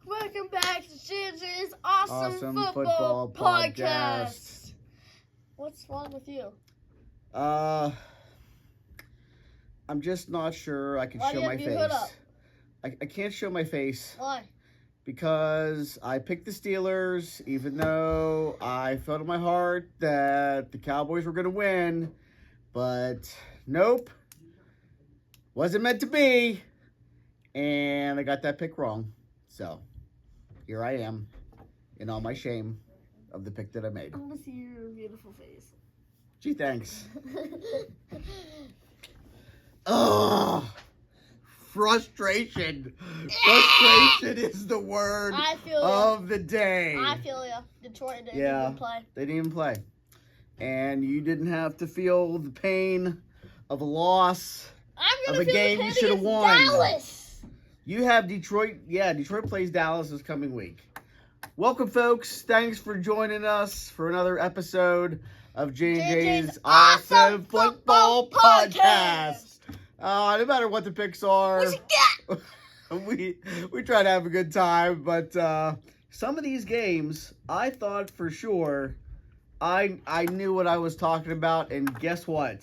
Welcome back to JJ's Awesome Football Podcast. What's wrong with you? I'm just not sure I can show my face. I can't show my face. Why? Because I picked the Steelers, even though I felt in my heart that the Cowboys were going to win. But nope. Wasn't meant to be. And I got that pick wrong. So, here I am in all my shame of the pick that I made. I want to see your beautiful face. Gee, thanks. Ugh. Frustration. Frustration is the word of the day. I feel you. Detroit didn't even play. They didn't even play. And you didn't have to feel the pain of a loss of a game you should have won. Dallas. You have Detroit. Yeah, Detroit plays Dallas this coming week. Welcome, folks. Thanks for joining us for another episode of JJ's Awesome Football Podcast. No matter what the picks are, we try to have a good time. But some of these games, I thought for sure I knew what I was talking about. And guess what?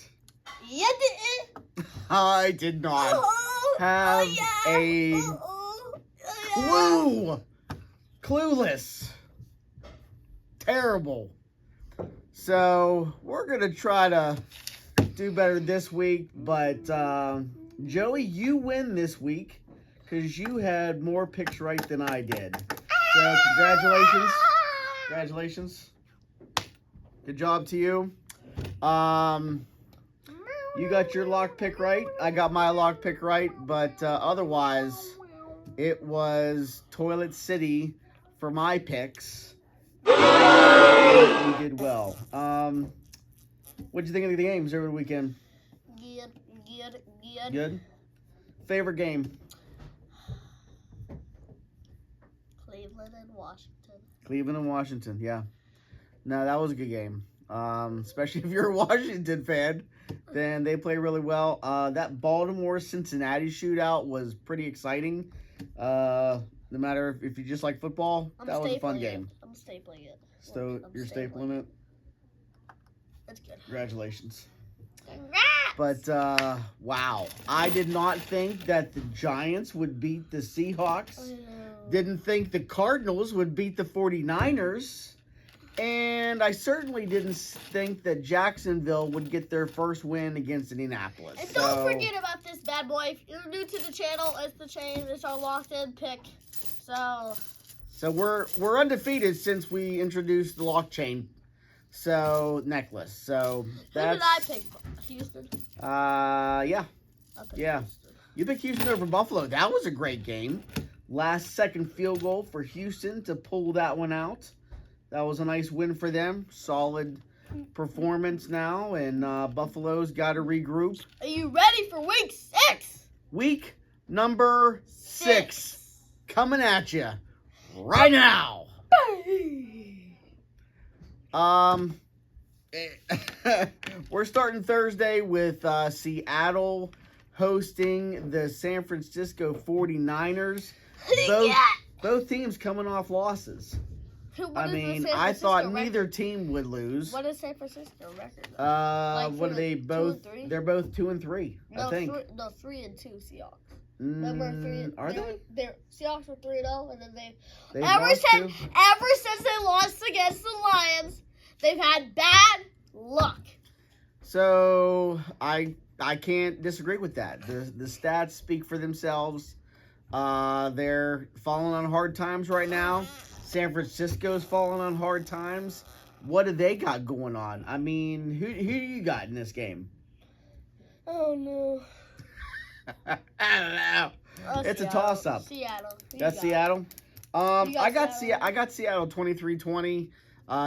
You didn't. I did not have a clue. Clueless. Terrible. So we're going to try to do better this week. But Joey, you win this week because you had more picks right than I did. So congratulations. Congratulations. Good job to you. You got your lock pick right. I got my lock pick right. But otherwise, it was Toilet City for my picks. You did well. What'd you think of the games over the weekend? Good. Favorite game? Cleveland and Washington. Cleveland and Washington, yeah. No, that was a good game. Especially if you're a Washington fan, then they play really well. That Baltimore-Cincinnati shootout was pretty exciting. No matter if you just like football, that was a fun game. I'm stapling it. So you're stapling it? That's good. Congratulations. Congrats! But, wow. I did not think that the Giants would beat the Seahawks. Didn't think the Cardinals would beat the 49ers. And I certainly didn't think that Jacksonville would get their first win against Indianapolis. And don't forget about this bad boy. If you're new to the channel, it's our locked-in pick. So we're undefeated since we introduced the lock chain. So necklace. So that's. Who did I pick? Houston. Yeah. Houston. You picked Houston over Buffalo. That was a great game. Last second field goal for Houston to pull that one out. That was a nice win for them. Solid performance now, and Buffalo's got to regroup. Are you ready for week 6? Week number 6 coming at you right now. We're starting Thursday with Seattle hosting the San Francisco 49ers. Both teams coming off losses. I thought neither team would lose. What is San Francisco record? What are they both? 2 and 3? They're both 2 and 3. I think. 3 and 2 Seahawks. Remember 3? Are they? Seahawks were 3-0, and then they ever since they lost against the Lions, they've had bad luck. So I can't disagree with that. The stats speak for themselves. They're falling on hard times right now. San Francisco's falling on hard times. What do they got going on? I mean, who do you got in this game? Oh, no. I don't know. It's Seattle. A toss-up. Seattle. That's Seattle? I got Seattle 23-20.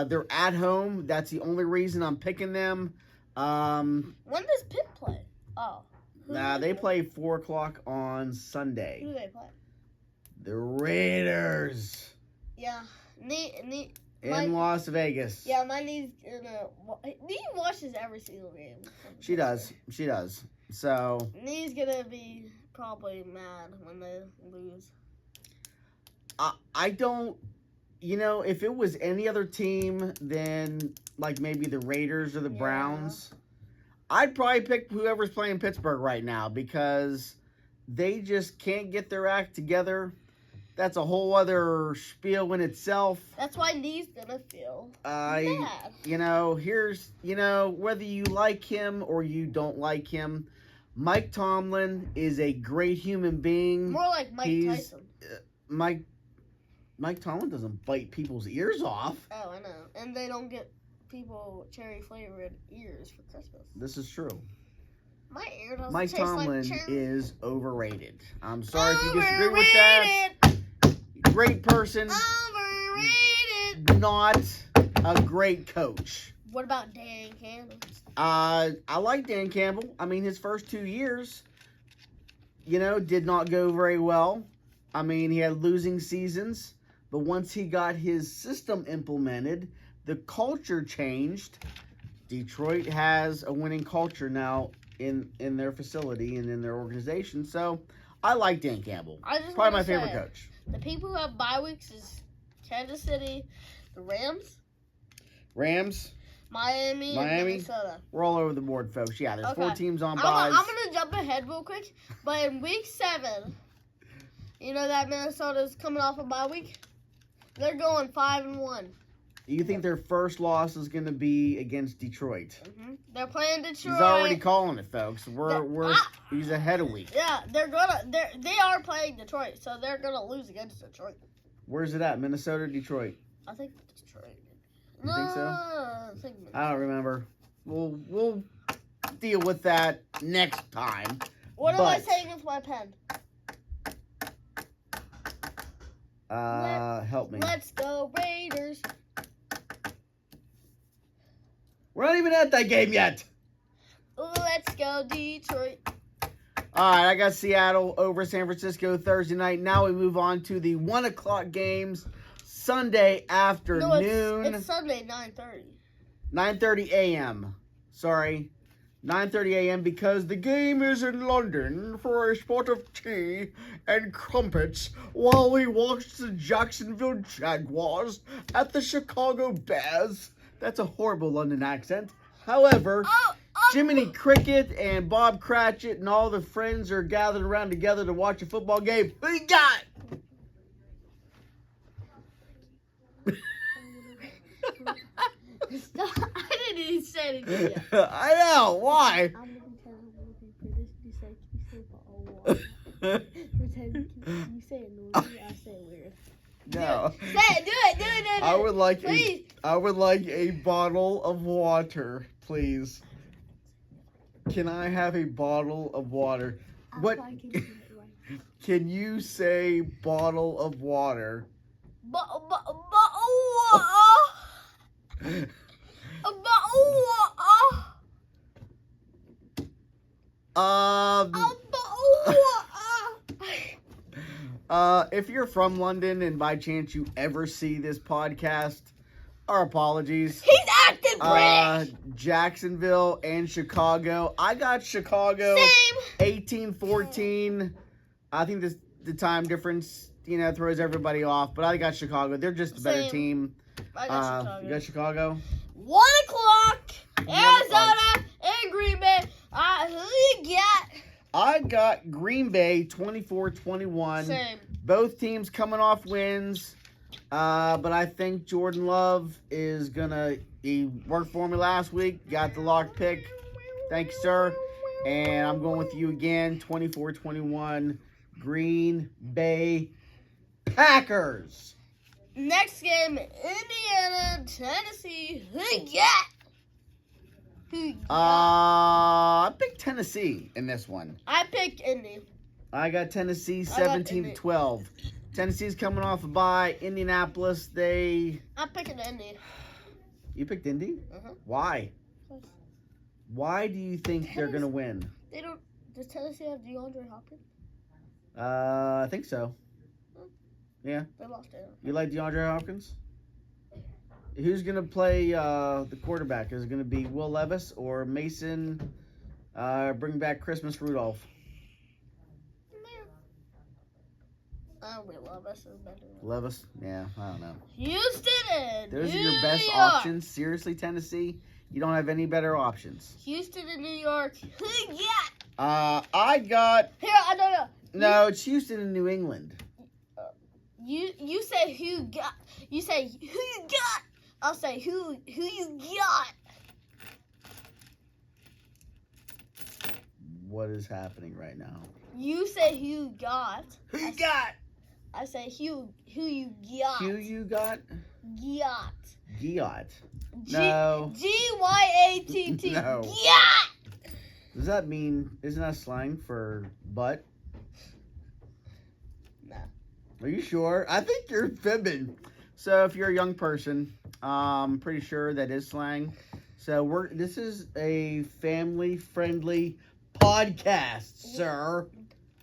They're at home. That's the only reason I'm picking them. When does Pitt play? Oh. They play 4 o'clock on Sunday. Who do they play? The Raiders. Yeah. In Las Vegas. Yeah, my niece watches every single game. She does. So. Nee's gonna be probably mad when they lose. I don't. If it was any other team than like maybe the Raiders or the Browns, I'd probably pick whoever's playing Pittsburgh right now because they just can't get their act together. That's a whole other spiel in itself. That's why Lee's gonna feel bad. Here's, whether you like him or you don't like him, Mike Tomlin is a great human being. More like Mike Tyson. Mike Tomlin doesn't bite people's ears off. Oh, I know. And they don't get people cherry-flavored ears for Christmas. This is true. My ear doesn't Mike taste Tomlin like cherry. is overrated. I'm sorry if you disagree with that. Great person. Overrated. Not a great coach. What about Dan Campbell? I like Dan Campbell. I mean, his first 2 years, did not go very well. I mean, he had losing seasons. But once he got his system implemented, the culture changed. Detroit has a winning culture now in their facility and in their organization. So, I like Dan Campbell. Probably my favorite coach. The people who have bye weeks is Kansas City, the Rams, Miami, and Minnesota. We're all over the board, folks. Yeah, there's 4 teams on I'm buys. going to jump ahead real quick. But in week 7, you know that Minnesota's coming off a bye week? They're going 5-1. You think their first loss is going to be against Detroit? Mm-hmm. They're playing Detroit. He's already calling it, folks. He's ahead a week. Yeah, they are playing Detroit, so they're gonna lose against Detroit. Where's it at? Minnesota, or Detroit? I think Detroit. You think so? I don't remember. We'll deal with that next time. What am I saying with my pen? Help me. Let's go Raiders. We're not even at that game yet. Let's go Detroit. All right, I got Seattle over San Francisco Thursday night. Now we move on to the 1 o'clock games Sunday afternoon. No, it's Sunday, 9:30. 9:30 a.m. Sorry, 9:30 a.m. because the game is in London for a spot of tea and crumpets while we watch the Jacksonville Jaguars at the Chicago Bears. That's a horrible London accent. However, Jiminy Cricket and Bob Cratchit and all the friends are gathered around together to watch a football game. Who you got? I didn't even say anything yet. I know. Why? I'm going to tell you you say it normally, I say it weird. No. Say it. Do it. I would like please. I would like a bottle of water, please. Can I have a bottle of water? What? Can you say bottle of water? If you're from London and by chance you ever see this podcast, our apologies. He's acting British. Jacksonville and Chicago. I got Chicago. Same. 18-14. I think the time difference, throws everybody off. But I got Chicago. They're just a better team. I got Chicago. You got Chicago? 1 o'clock. Arizona and Green Bay. Who you got? I got Green Bay 24-21. Same. Both teams coming off wins. But I think Jordan Love is he worked for me last week. Got the lock pick. Thank you, sir. And I'm going with you again. 24-21. Green Bay Packers. Next game, Indiana, Tennessee. Who you got? I picked Tennessee in this one. I picked Indy. I got Tennessee 17-12. Tennessee's coming off a bye. Indianapolis, I'm picking Indy. You picked Indy? Uh-huh. Why? Why do you think they're going to win? Does Tennessee have DeAndre Hopkins? I think so. Yeah. They lost it. You like DeAndre Hopkins? Who's going to play the quarterback? Is it going to be Will Levis or Mason? Bring back Christmas Rudolph. Probably Levis is better. Levis? Yeah, I don't know. Houston and Those New are your best York. options? Seriously, Tennessee? You don't have any better options. Houston and New York. Who you got? I got... Here, I don't know. No, it's Houston and New England. You say who got. You say who you got. I'll say who you got. What is happening right now? You say who you got. Who you got? I say who you got. Who you got? Got. Giot. No. G-Y-A-T-T. No. Got. Does that mean, isn't that slang for butt? No. Are you sure? I think you're fibbing. So if you're a young person, I'm pretty sure that is slang. So this is a family-friendly podcast, sir.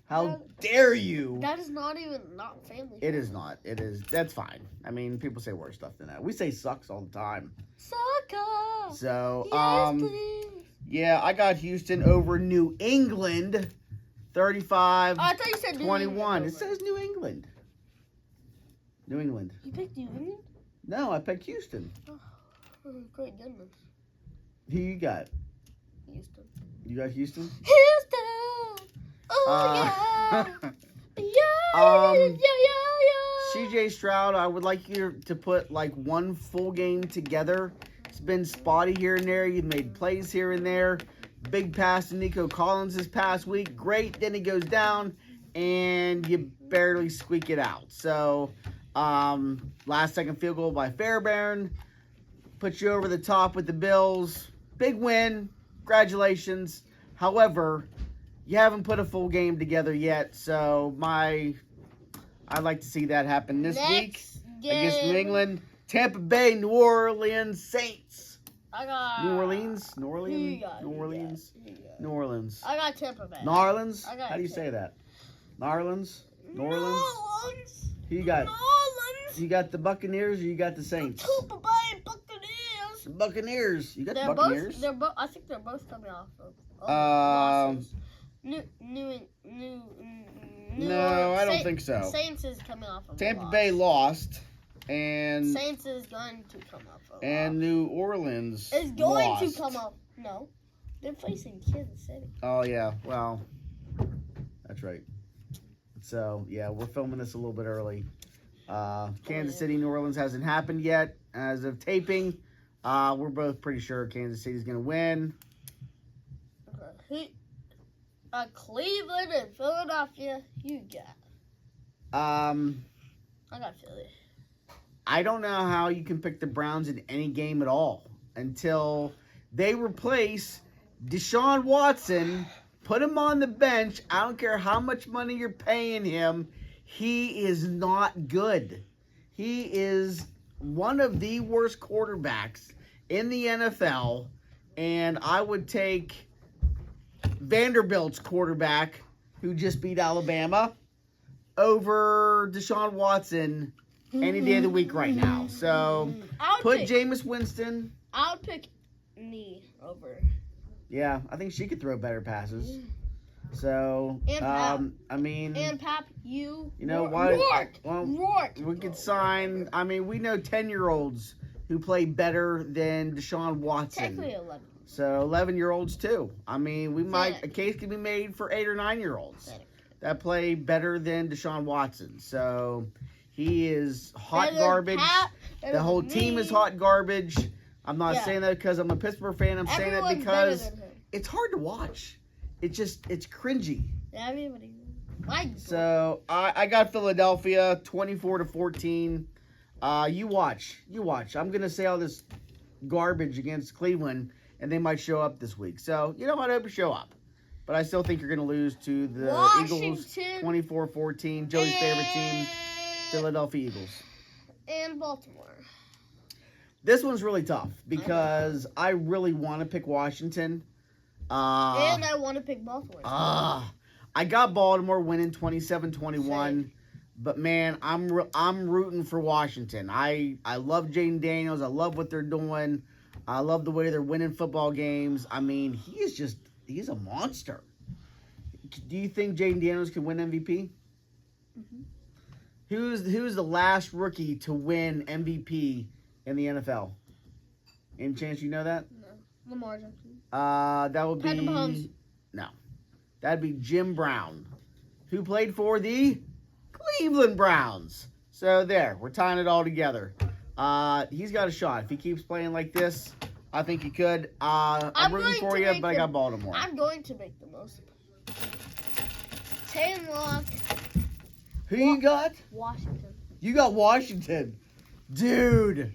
How dare you? That is not even not family. It is not. It is. That's fine. I mean, people say worse stuff than that. We say sucks all the time. Sucker. So, Yes, please. yeah, I got Houston over New England, 35-21. Oh, I thought you said New England. It says New England. New England. You picked New England? No, I picked Houston. Oh, great goodness. Who you got? Houston. You got Houston? Houston. Oh, yeah. Yeah. CJ Stroud, I would like you to put like one full game together. It's been spotty here and there. You've made plays here and there. Big pass to Nico Collins this past week. Great. Then he goes down and you barely squeak it out. So, last second field goal by Fairbairn. Put you over the top with the Bills. Big win. Congratulations. However, you haven't put a full game together yet. So, I'd like to see that happen this week against New England. Tampa Bay, New Orleans Saints. I got New Orleans. New Orleans. I got Tampa Bay. New Orleans. I got How do you say that? New Orleans. New Orleans. Who you got? New Orleans. You got the Buccaneers or you got the Saints? Tampa Bay Buccaneers. The Buccaneers. You got They're the Buccaneers. both. They're both. I think they're both coming off of. Losses. No, I don't think so. Saints is coming off of Tampa a loss. Bay lost, and Saints is going to come off of and New Orleans is going lost. to come off. No, they're facing Kansas City. Oh yeah, well, that's right. So yeah, we're filming this a little bit early. Kansas City, New Orleans hasn't happened yet as of taping. We're both pretty sure Kansas City's gonna win. Cleveland and Philadelphia. You got. I got Philly. I don't know how you can pick the Browns in any game at all until they replace Deshaun Watson, put him on the bench. I don't care how much money you're paying him. He is not good. He is one of the worst quarterbacks in the NFL, and I would take Vanderbilt's quarterback, who just beat Alabama, over Deshaun Watson any day of the week right now. So, put Jameis Winston. I would pick me over. Yeah, I think she could throw better passes. So, And Pap. I mean, And Pap, you know Rourke. why? Well, Rourke. we could sign. I mean, we know 10-year-olds who play better than Deshaun Watson. Technically 11. So 11-year-olds too. I mean, a case could be made for 8 or 9-year-olds that play better than Deshaun Watson. So he is hot garbage. The whole team is hot garbage. I'm not saying that because I'm a Pittsburgh fan. I'm saying that because it's hard to watch. It's cringy. Yeah, everybody. So I got Philadelphia 24-14. You watch. I'm gonna say all this garbage against Cleveland, and they might show up this week. So, you know what? I hope you show up. But I still think you're going to lose to the Eagles 24-14. Joey's favorite team, Philadelphia Eagles. And Baltimore. This one's really tough because I really want to pick Washington. And I want to pick Baltimore. I got Baltimore winning 27-21. But, man, I'm rooting for Washington. I love Jaden Daniels. I love what they're doing. I love the way they're winning football games. I mean, he's a monster. Do you think Jaden Daniels can win MVP? Mm-hmm. Who's the last rookie to win MVP in the NFL? Any chance you know that? No. Lamar Jackson. That would Patrick be Mahomes. no. That'd be Jim Brown, who played for the Cleveland Browns. So there, we're tying it all together. He's got a shot. If he keeps playing like this, I think he could. I'm rooting for you, but I got Baltimore. I'm going to make the most. Tay and Lock. Who you got? Washington. You got Washington. Dude.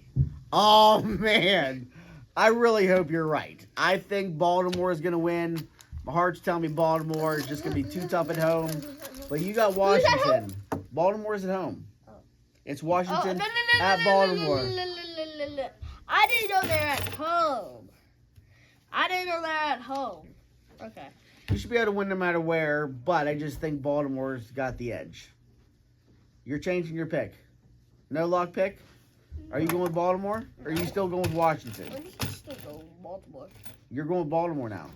Oh, man. I really hope you're right. I think Baltimore is going to win. My heart's telling me Baltimore is just going to be too tough at home. But you got Washington. Baltimore's at home. Oh. It's Washington at Baltimore. I didn't know they're at home. I didn't know they're at home. Okay. You should be able to win no matter where, but I just think Baltimore's got the edge. You're changing your pick. No lock pick? Are you going with Baltimore? Or are you still going with Washington? I'm still going with Baltimore. You're going with Baltimore now.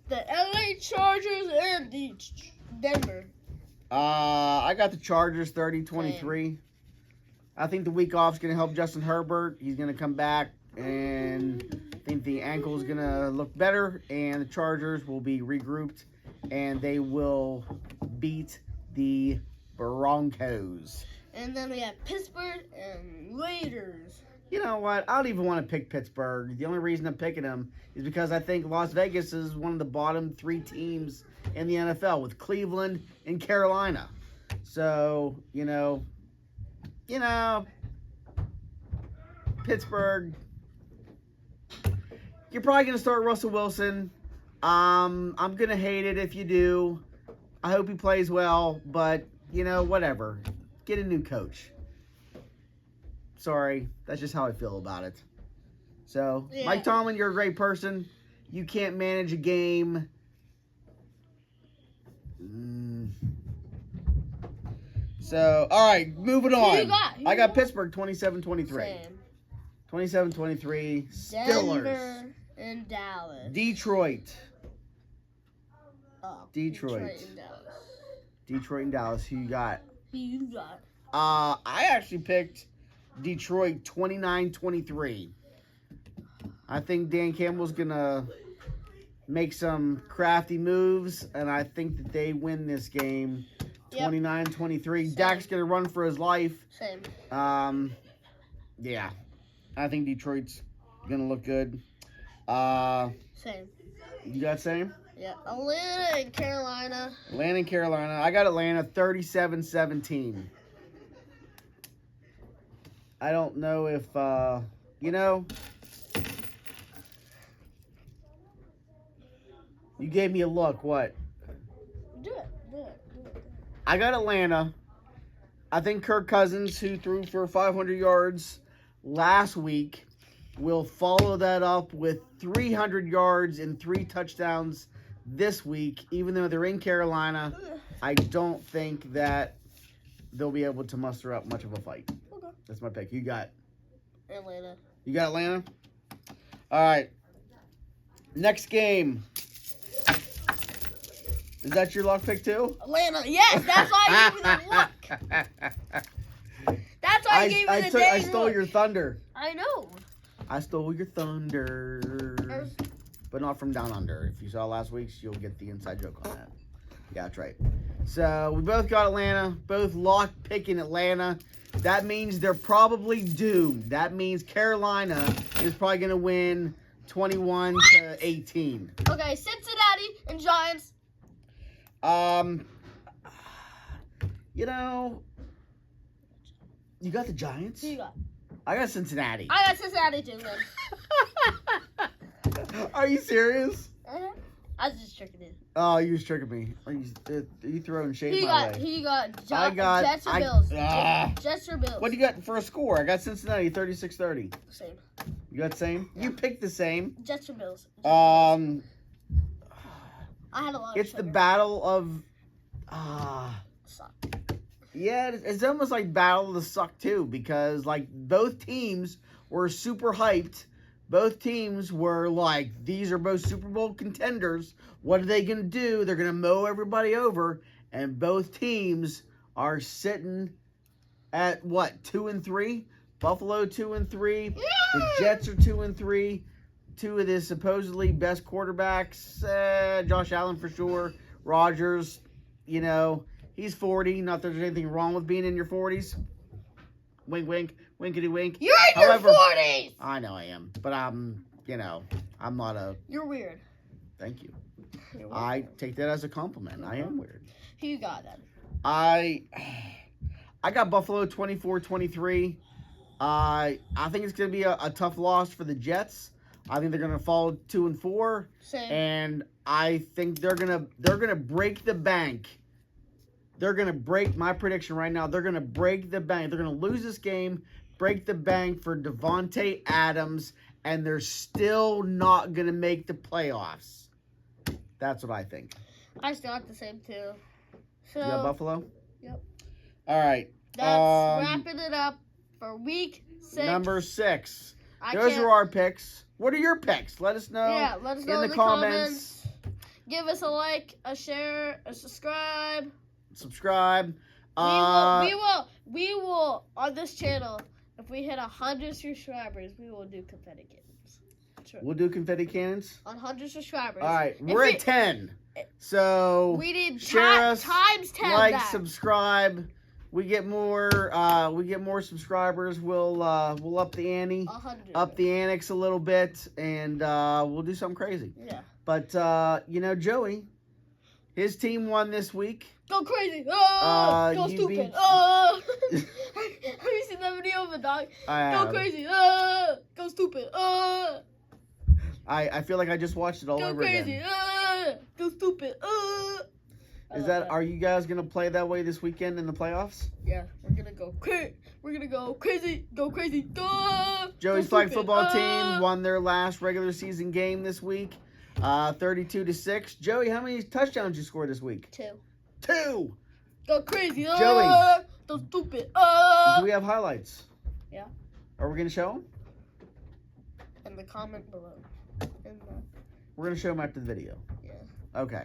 The LA Chargers and the Denver. I got the Chargers 30-23. I think the week off is going to help Justin Herbert. He's going to come back, and I think the ankle is going to look better, and the Chargers will be regrouped, and they will beat the Broncos. And then we have Pittsburgh and Raiders. You know what? I don't even want to pick Pittsburgh. The only reason I'm picking them is because I think Las Vegas is one of the bottom 3 teams in the NFL with Cleveland and Carolina. So, you know, Pittsburgh, you're probably going to start Russell Wilson. I'm going to hate it if you do. I hope he plays well, but, you know, whatever. Get a new coach. Sorry, that's just how I feel about it. So, Yeah. Mike Tomlin, you're a great person. You can't manage a game. So, all right, moving on. Who you got? I got Pittsburgh 27-23. Same. 27-23. Steelers. Denver and Dallas. Detroit. Oh, Detroit. and Dallas. Detroit and Dallas. Who you got? Who you got? I actually picked Detroit 29-23. I think Dan Campbell's going to make some crafty moves, and I think that they win this game 29-23. Dak's going to run for his life. Same. Yeah. I think Detroit's going to look good. Same. You got same? Yeah. Atlanta and Carolina. Atlanta and Carolina. I got Atlanta 37-17. I don't know if, you know, you gave me a look. What? Do it. I got Atlanta. I think Kirk Cousins, who threw for 500 yards last week, will follow that up with 300 yards and 3 touchdowns this week. Even though they're in Carolina, I don't think that they'll be able to muster up much of a fight. Okay. That's my pick. You got Atlanta. You got Atlanta? All right. Next game. Is that your lock pick too? Atlanta. Yes, that's why I gave you the look. That's why I gave you the dang I stole look. your thunder. I know. I stole your thunder. But not from down under. If you saw last week's, you'll get the inside joke on that. Yeah, that's right. So we both got Atlanta. Both lock picking Atlanta. That means they're probably doomed. That means Carolina is probably going to win 21-18. Okay, Cincinnati and Giants. You know, you got the Giants? Who you got? I got Cincinnati. I got Cincinnati too, then. Are you serious? I was just tricking you. Oh, you was tricking me. Are you throwing shade Who you my got? way? Who you got? Jets or Bills? Ah. Jets or Bills? What do you got for a score? I got Cincinnati 36-30. Same. You got same? Yeah. You picked the same. Jets or Bills? I had a lot of It's the sugar. battle of Suck. yeah, it's almost like battle of the suck too, because like both teams were super hyped. Both teams were like, these are both Super Bowl contenders. What are they going to do? They're going to mow everybody over. and both teams are sitting at what, 2-3? Buffalo 2-3. The Jets are 2-3. Two of the supposedly best quarterbacks, Josh Allen for sure. Rodgers, you know, he's 40. Not that there's anything wrong with being in your 40s. Wink, wink, winkety wink. You're in your 40s. I know I am, but I'm not a. You're weird. Thank you. You're I take that as a compliment. I am weird. Who you got then? I got Buffalo 24-23. I think it's going to be a tough loss for the Jets. I think they're going to fall 2-4. Same. And I think they're going to break the bank. They're going to break my prediction right now. They're going to break the bank. They're going to lose this game, break the bank for Devontae Adams, and they're still not going to make the playoffs. That's what I think. I still got the same too. So, You got Buffalo? Yep. All right. That's wrapping it up for week 6. Number 6. Those are our picks. What are your picks? Let us know. Yeah, let us know in the comments. Give us a like, a share, a subscribe. Subscribe. We will on this channel. If we hit 100 subscribers, we will do confetti cannons. Sure. We'll do confetti cannons. On 100 subscribers. All right, we're at 10. So we need share us, times 10. like, that. subscribe. We get more. Subscribers. We'll up the ante, 100. up the annex a little bit, and we'll do something crazy. Yeah. But Joey, his team won this week. Go crazy! Oh, go stupid! Oh, have you seen that video of a dog? Go crazy! Go stupid! I feel like I just watched it all over again. Go stupid! Are you guys gonna play that way this weekend in the playoffs? Yeah, we're gonna go crazy. We're gonna go crazy. Go crazy. Joey's flag football team won their last regular season game this week, 32-6. Joey, how many touchdowns you scored this week? 2. 2. Go crazy. Joey. Go stupid. Do we have highlights? Yeah. Are we gonna show them? In the comment below. We're gonna show them after the video. Yeah. Okay.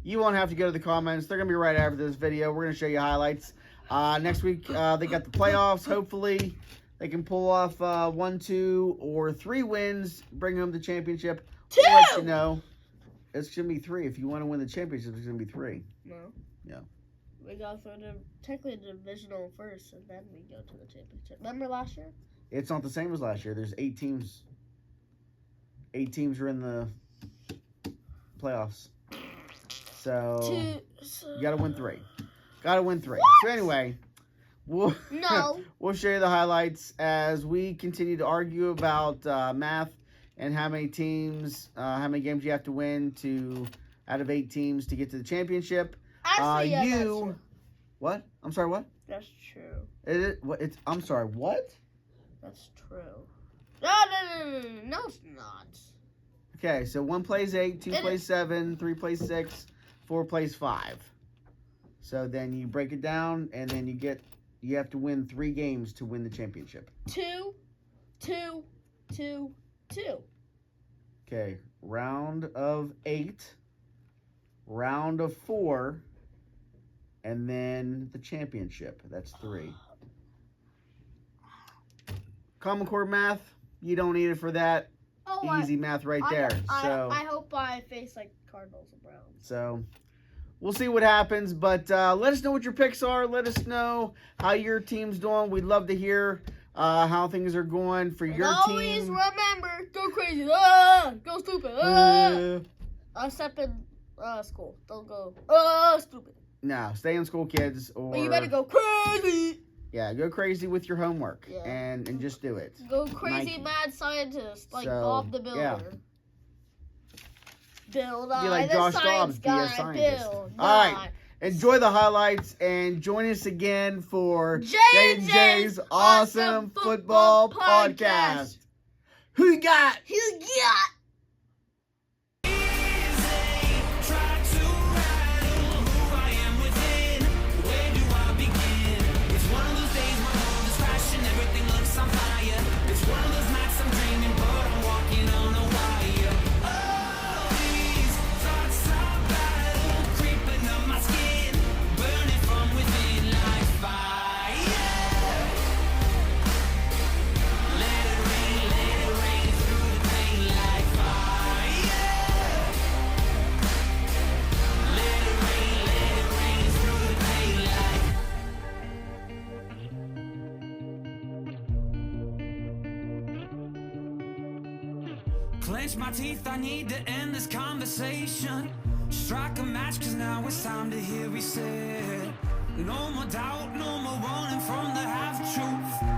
You won't have to go to the comments. They're gonna be right after this video. We're gonna show you highlights. Next week, they got the playoffs. Hopefully, they can pull off 1, 2, or 3 wins, bring home the championship. 2. We'll let you know. It's gonna be 3. If you want to win the championship, it's gonna be 3. No. Yeah. We go through technically the divisional first, and then we go to the championship. Remember last year? It's not the same as last year. There's 8 teams. 8 teams are in the playoffs. So you gotta win 3. Gotta win 3. What? So anyway, we'll show you the highlights as we continue to argue about math and how many games you have to win out of 8 teams to get to the championship. Actually, yeah, that's true. What? I'm sorry, what? That's true. I'm sorry, what? That's true. No, it's not. Okay, so 1 plays 8, 2 plays 7, 3 plays 6, 4 plays 5. So then you break it down, and then you have to win 3 games to win the championship. 2, 2, 2, 2. Okay, round of 8, round of 4, and then the championship. That's 3. Common Core math, you don't need it for that. Easy math right there. I hope I face like Cardinals and Browns. So we'll see what happens, but let us know what your picks are. Let us know how your team's doing. We'd love to hear how things are going for your team. Always remember, go crazy, go stupid, except in school. Don't go stupid. No, stay in school, kids. But you better go crazy. Yeah, go crazy with your homework and just do it. Go crazy, mad scientist like Bob the Builder. Yeah. Build Be like Josh Dobbs, be a scientist. All right, enjoy the highlights and join us again for JJ's Awesome Football Podcast. Who you got? Who you got? Clench my teeth, I need to end this conversation. Strike a match, cause now it's time to hear we said. No more doubt, no more running from the half-truth.